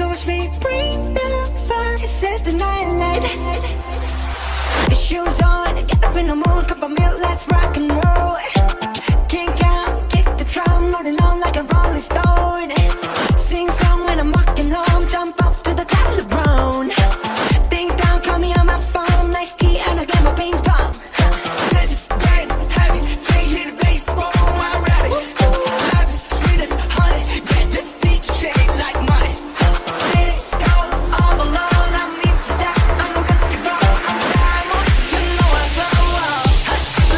So watch me bring the fire, set the night light. Shoes on, get up in the mood, cup of milk, let's rock and roll. Kink out, kick the drum, rolling on like a rolling stone. Sing song when I'm walking home, jump up to the top of the brown. Ding dong, call me on my phone, nice tea and I get my ping pong. This is great, heavy, can't hear the bass, boom, I'm ready. Life is sweet as honey, yeah, this beat chain like money. Let's go, all alone, I'm into that, I'm good to go. I'm diamond, you know I glow.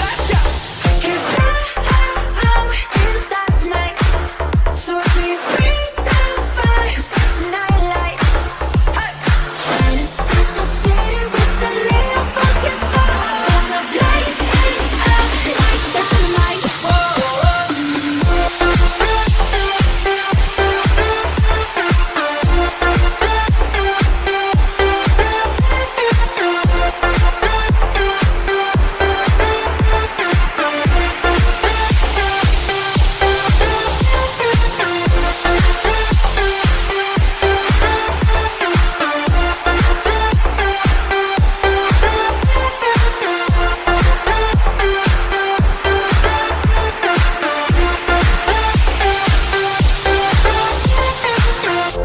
Let's go. 'Cause I'm in the stars tonight. So watch me bring the fire, set the night light. Shining through the city with a little focus on. So the light up like dynamite.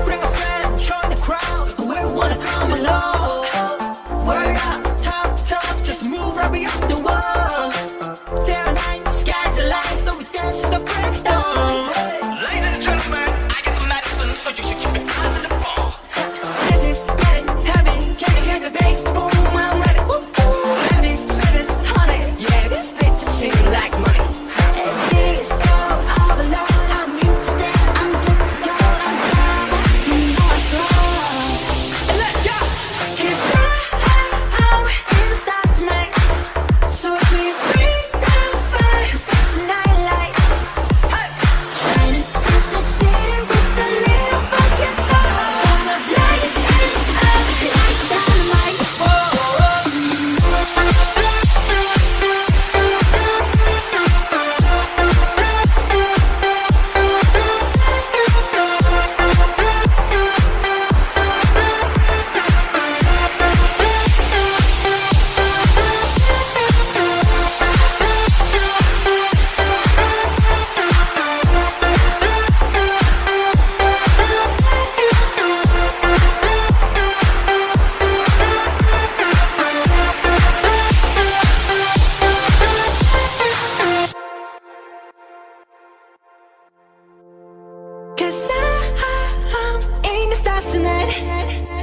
Bring a friend, join the crowd, whoever wanna come along. Word up, talk, just move right beyond the wall. Day or night, sky's the line, so we dance to the break of dawn. Ladies and gentlemen, I got the medicine, so you should keep your eyes on the ball. This is getting heavy, can you hear the bass? Boom, I'm ready. Heavy, sweet as honey, yeah, this beat the chain like money. And this go all alone, I'm into that, I'm good to go. I'm diamond, you know I glow. Let's go. 'Cause I'm in the stars tonight. So watch me bring the fire, set the night light. Shining through the city with a little focus on. So the light up like dynamite. Cause I'm in the stars tonight.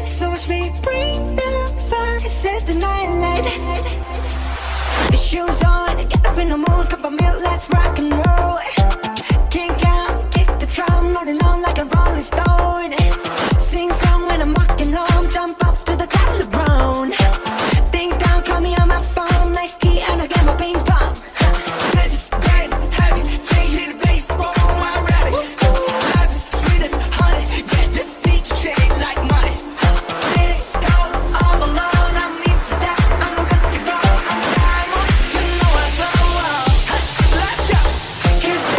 So watch me bring the fire, set the night light. Shoes on, get up in the mood, cup of milk, let's rock and roll. Kink out, kick the drum, rolling on like a rolling stone. Sing song when I'm walking home, jump up to the top of the brown. Ding dong, call me on my phone, nice tea and I get my ping pong. This is great, heavy, can't hear the bass, boom, I'm ready. Life is sweet as honey, yeah, this beat chain like money. Let's go, all alone, I'm into that, I'm good to go. I'm diamond, you know I glow. Let's go. 'Cause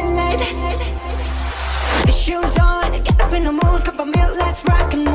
midnight. Shoes on, get up in the mood, cup of milk, let's rock and